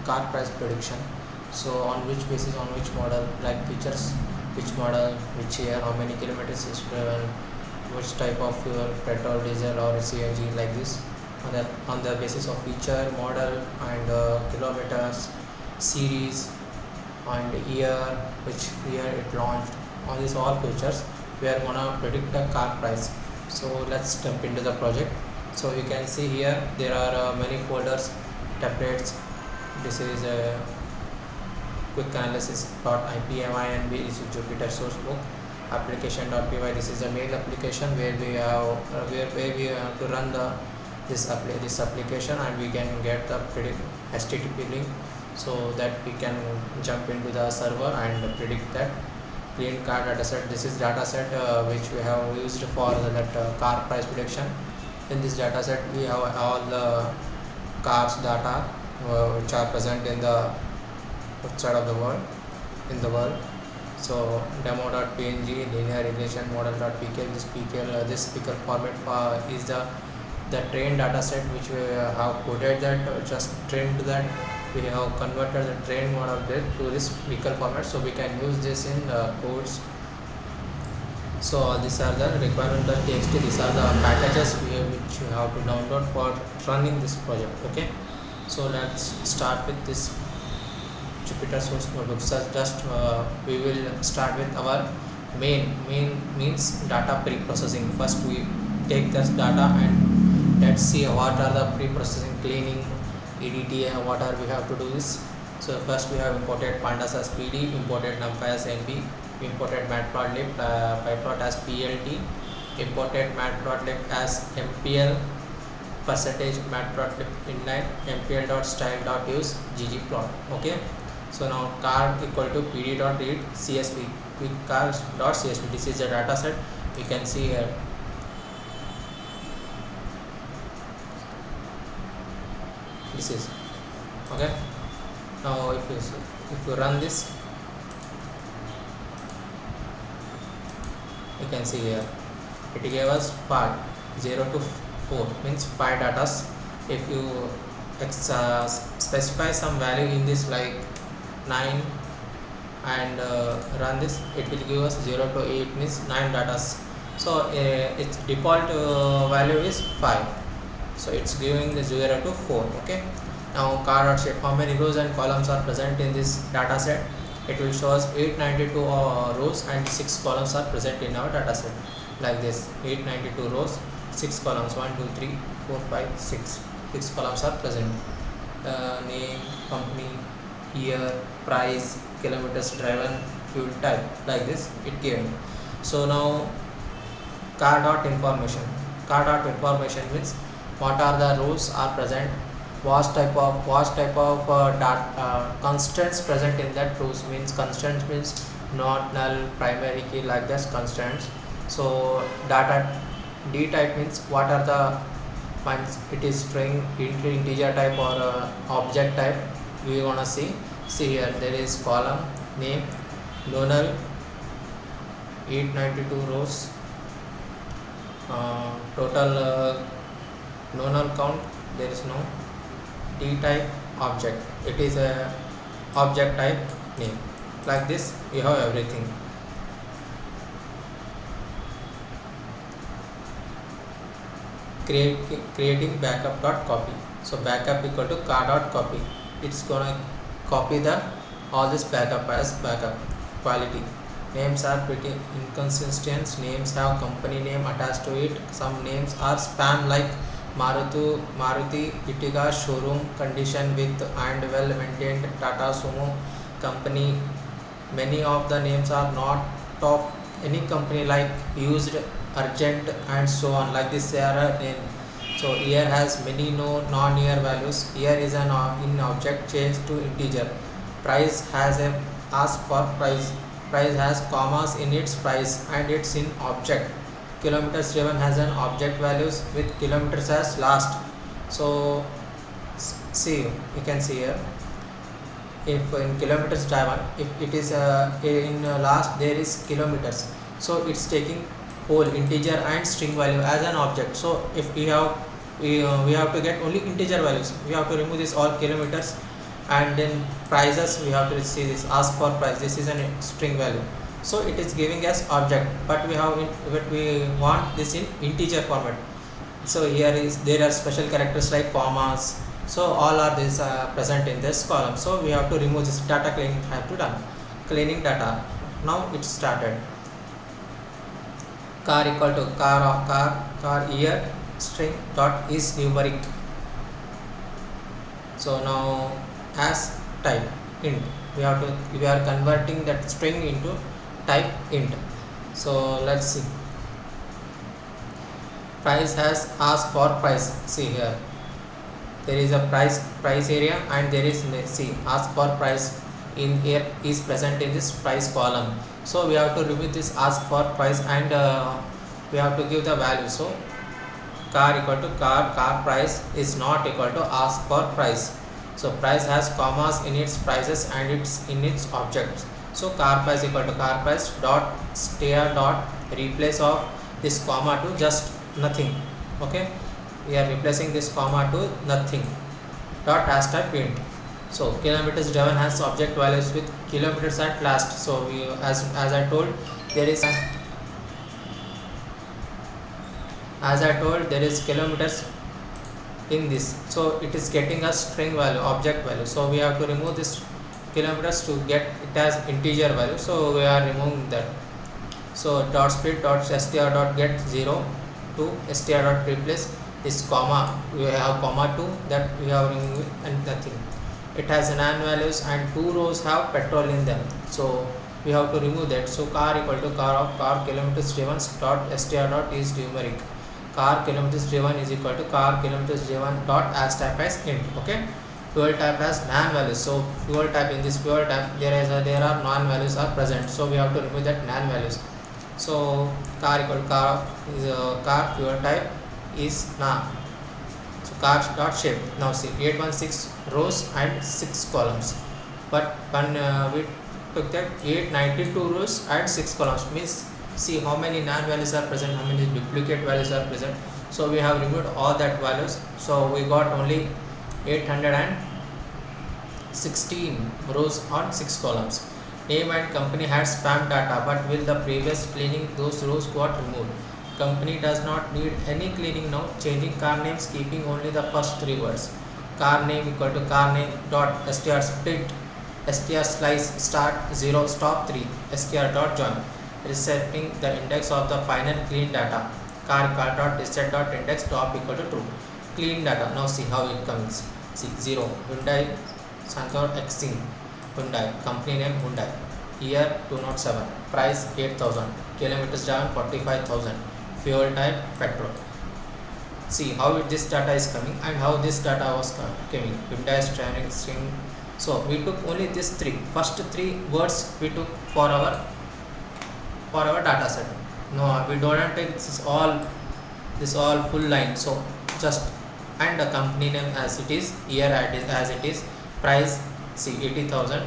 car price prediction. So on which basis, on which model, like features, which model, which year, how many kilometers is driven, which type of fuel, petrol, diesel or CNG, like this. On the basis of feature, model and kilometers, series and year, which year it launched, on these all features we are gonna predict the car price. So let's jump into the project. So you can see here there are many folders, templates. This is a quick analysis.ipminb. This is Jupyter source book. Application.py. This is a mail application where we have where we have to run this application, and we can get the HTTP link so that we can jump into the server and predict that clean car dataset. This is dataset which we have used for that car price prediction. In this dataset we have all the cars data which are present in the outside of the world, in the world. So demo.png, linear regression model.pkl. This pkl format is the trained dataset which we have coded that, just trained that. We have converted the trained model to this pkl format, so we can use this in codes. So these are the requirement.txt. These are the packages which you have to download for running this project. Okay, so let's start with this Jupyter source notebook. So just we will start with our main means data pre-processing. First we take this data and let's see what are the pre-processing, cleaning, EDTA, what are we have to do this. So first we have imported pandas as PD, imported numpy as NB, imported matplotlib, pyplot as PLT, imported matplotlib as MPL, percentage matplotlib inline, mpl.style.use ggplot. Okay, so now car equal to pd.read csv, quickcars.csv. this is the data set you can see here. This is okay. Now if you run this, you can see here it gave us 5 0 to 4, means 5 datas. If you specify some value in this like 9 and run this, it will give us 0 to 8, means 9 datas. So its default value is 5, so it's giving the 0 to 4. Okay, now car.shape, how many rows and columns are present in this data set? It will show us 892 rows and 6 columns are present in our data set, like this. 892 rows, 6 columns, 1 2 3 4 5 6 columns are present. Name, company, year, price, kilometers driven, fuel type, like this it gave. So now car.information means what are the rows are present, what type of constants present in that rows. Means constants means not null, primary key, like this constants. So data D type means what are the means it is string, integer type or object type. We wanna see here there is column name, no null, 892 rows, total no null count, there is no. D type object, it is a object type name, like this you have everything. Creating backup.copy. So backup equal to car.copy, it's gonna copy the all this backup as backup. Quality, names are pretty inconsistent, names have company name attached to it, some names are spam like Maruti Ertiga showroom condition with and well maintained, Tata Sumo company. Many of the names are not of any company like used, urgent and so on, like this they are a name. So year has many non-year values. Year is an in object changed to integer. Price has a ask for price has commas in its price and it's in object. Kilometers driven has an object values with kilometers as last. So see, you can see here, if in kilometers driven, if it is in last there is kilometers, so it's taking whole integer and string value as an object. So if we have to get only integer values, we have to remove this all kilometers And in prices we have to see this ask for price. This is a string value, so it is giving us object, but we want this in integer format. So here is there are special characters like commas, so all are this present in this column. So we have to remove this data cleaning, have to done cleaning data. Now it started. Car equal to car year string dot is numeric. So now as type int, we are converting that string into type int. So let's see. Price has asked for price. See here, there is a price area, and there is, see, ask for price in here is present in this price column. So we have to remove this ask for price, and we have to give the value. So car equal to car price is not equal to ask for price. So price has commas in its prices and it's in its objects. So car price equal to car price dot str dot replace of this comma to just nothing. Okay, we are replacing this comma to nothing dot as type int. So kilometers driven has object values with kilometers at last. So we, as I told, there is there is kilometers in this, so it is getting a string value, object value. So we have to remove this kilometers to get it as integer value. So we are removing that. So dot split dot str dot get 0 to str dot replace this comma. We have comma 2 that we have removed and nothing. It has nan values and 2 rows have petrol in them. So we have to remove that. So car equal to car of car kilometers driven dot str dot is numeric. Car kilometers driven is equal to car kilometers driven dot as type as int. Okay, fuel type as nan values. So fuel type, in this fuel type there are non values are present, so we have to remove that nan values. So car equal to car is car fuel type is na. So car dot shape. Now see, 816 rows and 6 columns, but when we took that 892 rows and 6 columns, means see how many non values are present, how many duplicate values are present. So we have removed all that values, so we got only 816 rows on 6 columns. Name and company had spam data, but will the previous cleaning those rows got removed. Company does not need any cleaning now. Changing car names, keeping only the first 3 words. Car name equal to car name dot str split str slice start 0 stop 3 str dot join, resetting the index of the final clean data. Car dot reset dot index top equal to true. Clean data. Now see how it comes. See 0 Hyundai Santor Xing Hyundai, company name Hyundai, year 207, price 8,000, kilometers driven 45,000, fuel type petrol. See how this data is coming and how this data was coming. Hyundai training string. So we took only this first three words we took for our data set. No, we don't take this all full line. So just, and the company name as it is, year as it is, price see 80,000.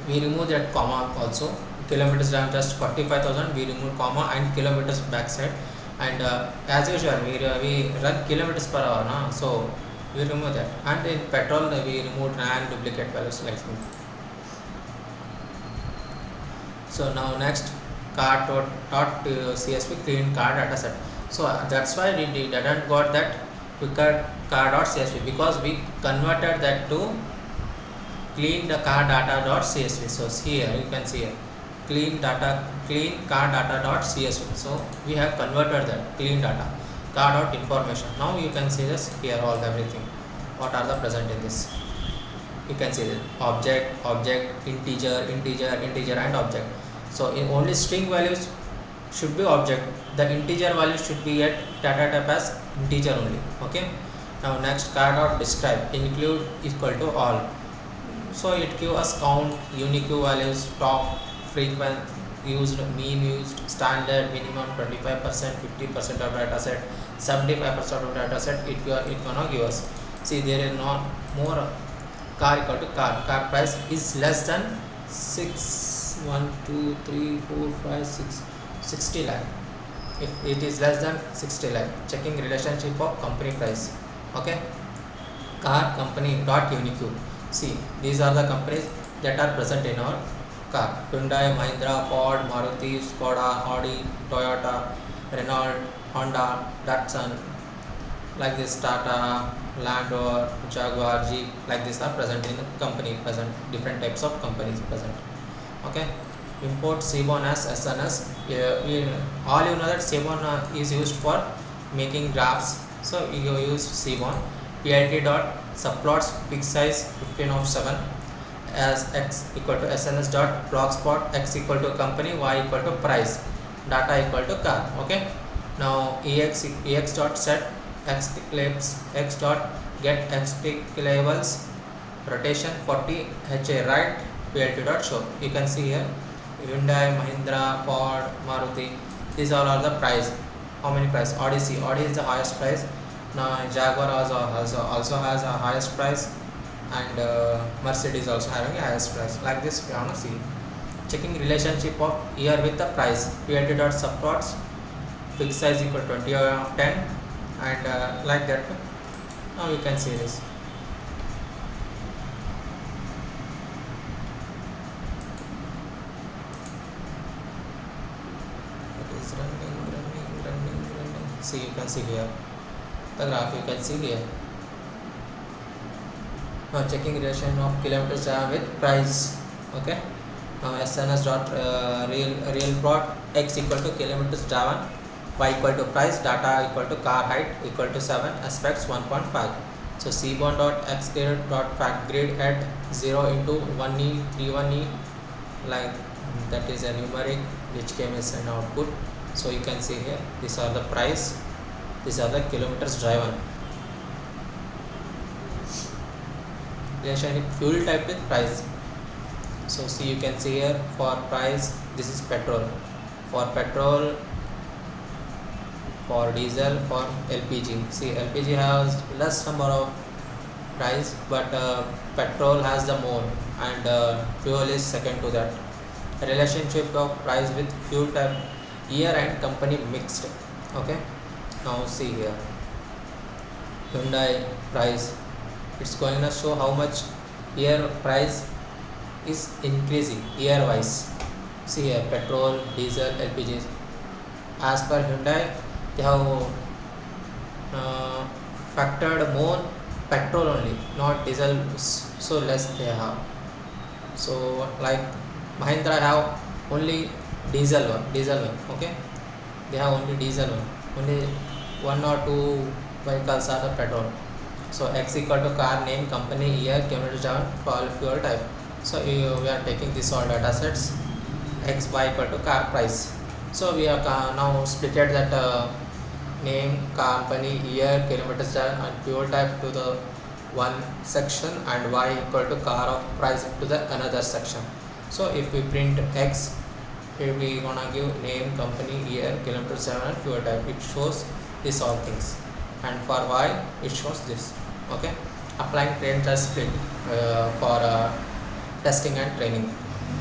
We remove that comma also. Kilometers done just 45,000. We remove comma and kilometers backside. And as usual, we run kilometers per hour, na? So we remove that. And in petrol, we remove and duplicate values like this. So now next, car dot CSV clean car data set. So that's why we didn't got that car dot CSV, because we converted that to clean the car data dot CSV. So here you can see here, clean car data dot CSV. So we have converted that clean data car dot information. Now you can see this here, all everything what are the present in this. You can see the object, integer and object. So in only string values should be object, the integer value should be at data type as integer only. Okay, now next, car dot describe include equal to all. So it gives us count, unique values, top, frequent used, mean used, standard, minimum, 25%, 50% of data set, 75% of data set. It gonna give us. See, there is not more. Car equal to car price is less than 60 lakh. If it is less than 60 lakh, checking relationship of company price. Okay, car company dot unique. See, these are the companies that are present in our car: Hyundai, Mahindra, Ford, Maruti, Skoda, Audi, Toyota, Renault, Honda, Datsun, like this, Tata, Land Rover, Jaguar, Jeep, like this are present in the company, present different types of companies present. Okay, import Seaborn as SNS. All you know that Seaborn is used for making graphs, so you use Seaborn. PLT dot subplots fixed size 15 of 7 as x equal to SNS dot blogspot, x equal to company, y equal to price, data equal to car. Okay, now ex dot set x clips, x dot get x labels, rotation 40 HA right, PLT dot show. You can see here Hyundai, Mahindra, Ford, Maruti, these all are the price. How many price? Audi is the highest price. Now Jaguar also has a highest price, and Mercedes also having a highest price. Like this we want to see. Checking relationship of year with the price. PLT dot subplots fixed size equal 20 of 10, and like that. Now you can see this. It is running. See, you can see here the graph. You can see here. Now checking relation of kilometers with price. Okay, now SNS dot real plot, x equal to kilometers driven, y equal to price, data equal to car height equal to 7, aspects 1.5. So Seaborn dot x dot fact grid at 0 into 1e 31e, like that is a numeric which came as an output. So you can see here, these are the price, these are the kilometers driven. Relationship fuel type with price. So see, you can see here for price, this is petrol. For petrol, for diesel, for LPG. See, LPG has less number of price, but petrol has the more, and fuel is second to that. Relationship of price with fuel type, year and company mixed. Okay, now see here Hyundai price, it's going to show how much year price is increasing year wise. See here, petrol, diesel, LPG. As per Hyundai, they have factored more petrol only, not diesel, so less they have. So like Mahindra have only diesel one. Okay, they have only diesel one, only 1 or 2 vehicles are the petrol. So x equal to car name, company, year, kilometers driven, fuel type. So we are taking this all data sets. X, y equal to car price. So we are now splitted that name, company, year, kilometers driven, and fuel type to the one section, and y equal to car of price to the another section. So if we print x, here we gonna give name, company, year, kilometers driven, and fuel type. It shows this all things, and for y it shows this. Okay, applying train test split for testing and training.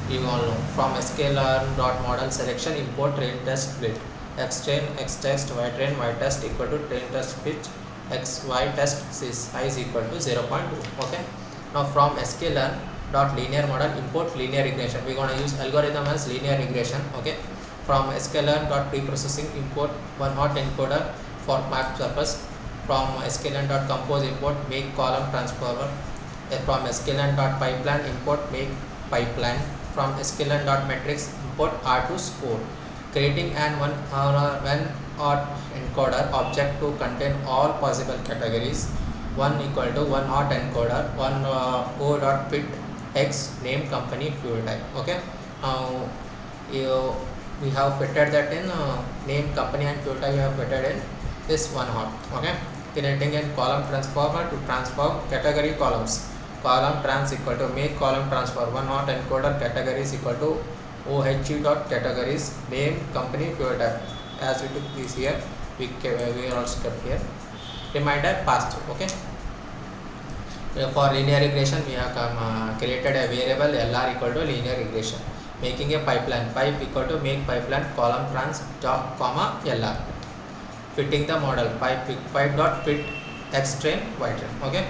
You all know, from sklearn dot model selection import train test split, x train, x test, y train, y test equal to train test split, x y test size equal to 0.2. Okay, now from sklearn dot linear model import linear regression. We're gonna use algorithm as linear regression. Okay, from sklearn dot preprocessing import one hot encoder for map purpose. From sklearn dot compose import make column transformer. From sklearn dot pipeline import make pipeline. From sklearn dot matrix import R2 score, creating an one hot encoder object to contain all possible categories. 1 equal to 1 hot encoder, 1 o dot fit x name, company, fuel type. Okay, now we have fitted that in name, company, and fuel type. We have fitted in this one hot. Okay, creating a column transformer to transform category columns. Column trans equal to make column transfer, one hot encoder categories equal to OHE dot categories name, company, fuel type. As we took this here, we also kept here. Reminder passed through. Okay, for linear regression we have created a variable LR equal to linear regression, making a pipeline, pipe equal to make pipeline column trans dot comma LR, fitting the model pipe dot fit x train, y train. Okay,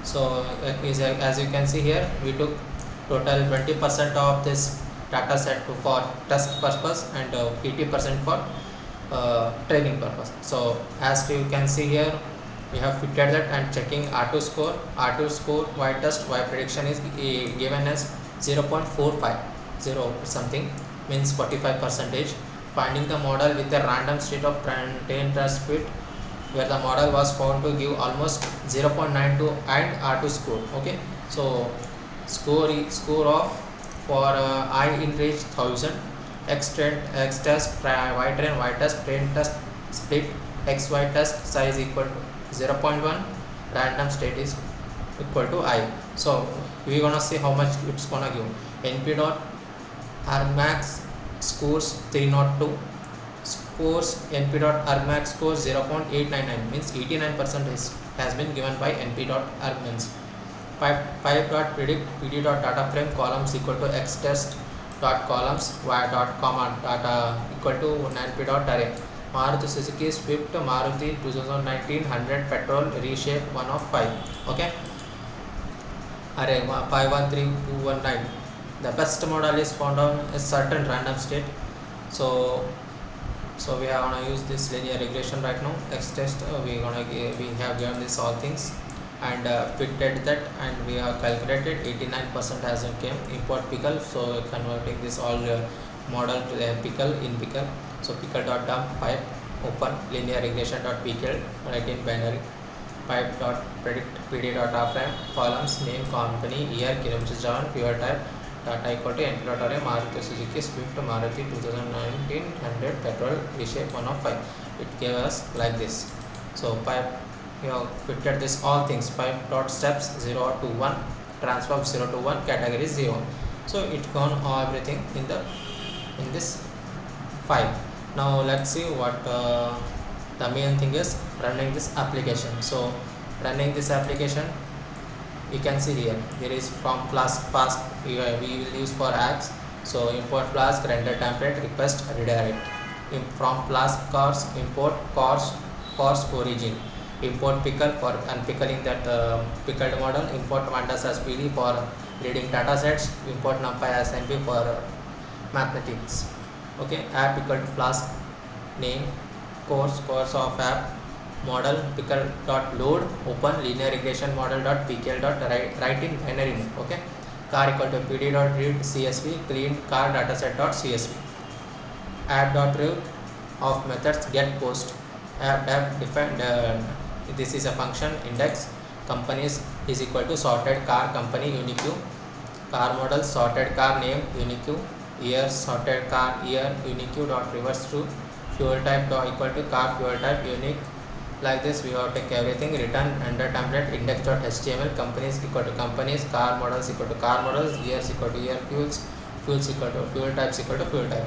So as you can see here, we took total 20% of this data set for test purpose and 80% for training purpose. So as you can see here, we have fitted that and checking R2 score. R2 score y test y prediction is given as 0.45, 0 something, means 45 percentage. Finding the model with a random state of 10 test fit, where the model was found to give almost 0.92 and R2 score. Okay, so score of for I in range 1000, x test y train y test train test split xy test size equal to 0.1, random state is equal to I. So we're gonna see how much it's gonna give. NP dot argmax scores 302, scores NP dot argmax scores 0.899, means 89% has been given by NP dot argmax. Pipe dot predict PD dot data frame columns equal to x test dot columns y dot comma data equal to NP dot array. Maruti Suzuki Swift Maruti 2019 100 petrol reshape 1 of 5. Okay, array 513219. The best model is found on a certain random state. So we are gonna use this linear regression right now. X test we have given this all things and fitted that, and we have calculated 89% as it came. Import pickle, so converting this all model to a pickle in pickle. So pickle dot dump pipe open linear regression dot pickle, write in binary. Pipe dot predict PD dot frame columns name company year kilometers driven fuel type data equal to NP dot array Maruti Suzuki Swift Maruti 2019 100 petrol reshape 1 of 5. It gave us like this. So pipe, we have fitted this all things. Pipe dot steps 0 to 1, transform 0 to 1, category 0. So it gone all everything in this file. Now let's see what the main thing is running this application. So running this application, you can see here there is from flask we will use for apps. So import flask render template request redirect. From flask cars import cars origin. Import pickle for unpickling that pickled model. Import pandas as PD for reading data sets. Import numpy as NP for mathematics. Okay, app equal to flask name course of app model pickle dot load open linear regression model dot pkl dot write in binary mode. Okay, car equal to pd dot read csv clean car dataset dot csv. App dot root of methods get post app defined this is a function index companies is equal to sorted car company unique car model sorted car name unique year sorted car year unique dot reverse to fuel type dot equal to car fuel type unique. Like this we have to take everything return under template index.html companies equal to companies car models equal to car models years equal to year fuels equal to fuel types equal to fuel type.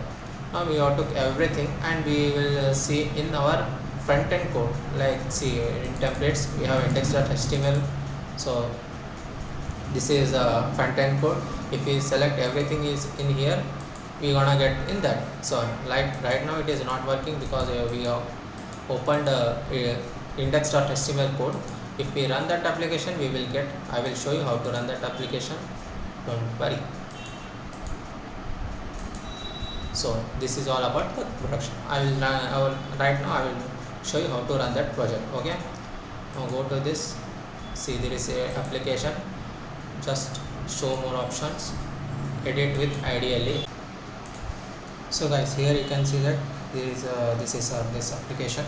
Now we have to everything and we will see in our front end code. Like see in templates we have index.html. So this is a front end code. If we select everything is in here, we gonna get in that. So like right now it is not working because we have opened index.html code. If we run that application we will get, I will show you how to run that application, don't worry. So this is all about the production. Right now I will show you how to run that project. Okay, now go to this, see there is a application, just show more options, edit with IDLE. So guys, here you can see that there is this application.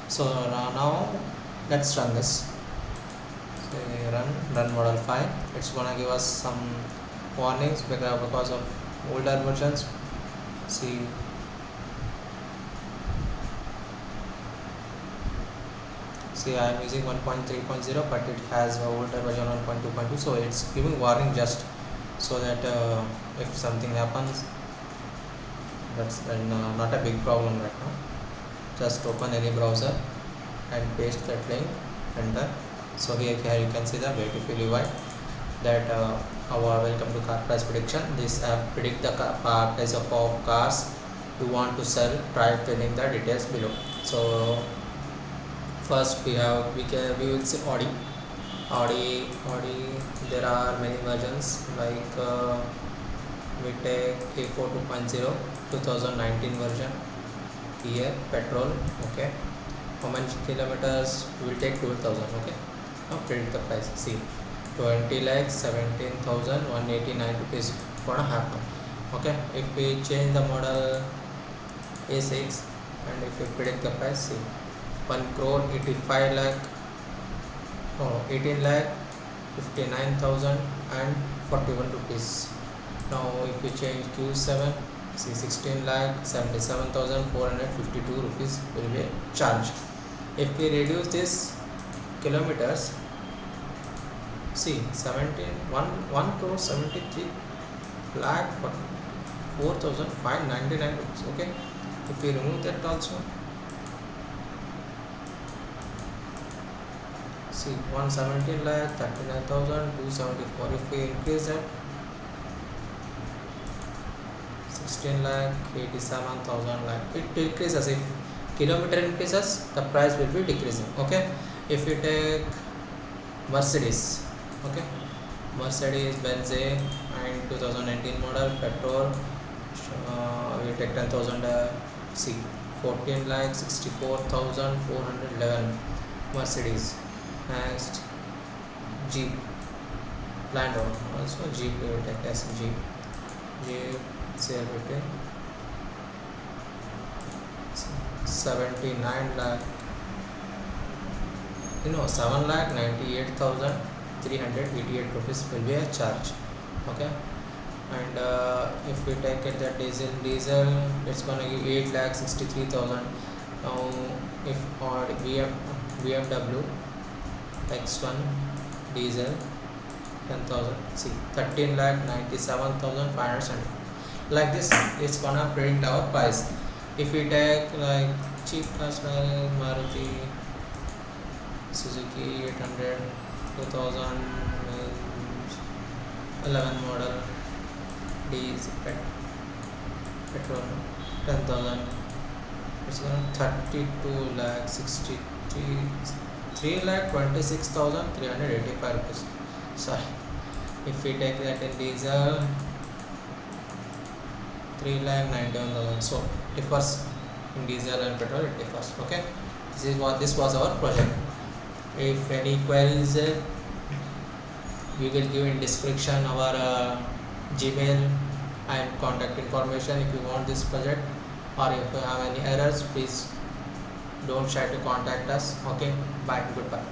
So now let's run this. So run model file. It's gonna give us some warnings because of older versions. See, I am using 1.3.0 but it has a older version 1.2.2, so it's giving warning just so that if something happens, that's not a big problem right now. Just open any browser and paste that link, enter. So here you can see the beautiful UI that our welcome to car price prediction. This app predict the price of cars you want to sell. Try filling the details below. So first we will see Audi, there are many versions like we take A4 2.0 2019 version here, petrol. Okay, how many kilometers? We will take 12,000. Okay, now print the price. See, 20 lakhs 17,189 rupees gonna happen. Okay, if we change the model A6 and if we predict the price, see, 1 crore 85 lakh, no, 18 lakh 59,041 rupees. Now if we change Q7, see, 16 lakh 77,452 rupees will be charged. If we reduce this kilometers, see, 1 crore 73 lakh 4,599 rupees. Okay, if we remove that also, see, 117 lakh 39,274. If we increase that, 16 lakh 87,000 lakh, it decreases. If kilometer increases, the price will be decreasing. Okay, if we take Mercedes, okay, Mercedes Benz A and 2019 model petrol, we take 10,000. See, 14 lakh 64,411 Mercedes. Next, Jeep, Land Rover, also Jeep, we will take as Jeep. CLBT 79 lakh, 7 lakh 98,388 rupees will be a charge. Okay, and if we take it the diesel, it's gonna give 8 lakh 63,000. Now if or BMW X1 diesel 10,000, see, 13 lakh 97,500. Like this, it's gonna print our price. If we take like cheap class like Maruti Suzuki 800 2011 model diesel petrol 10,000, it's gonna 32 lakh 3 lakh 26,385 rupees. Sorry, if we take that in diesel, 3 lakh 91,000. So differs in diesel and petrol, it differs. Okay, this was our project. If any queries, we will give in description our Gmail and contact information if you want this project, or if you have any errors, please don't try to contact us. Okay, bye, goodbye.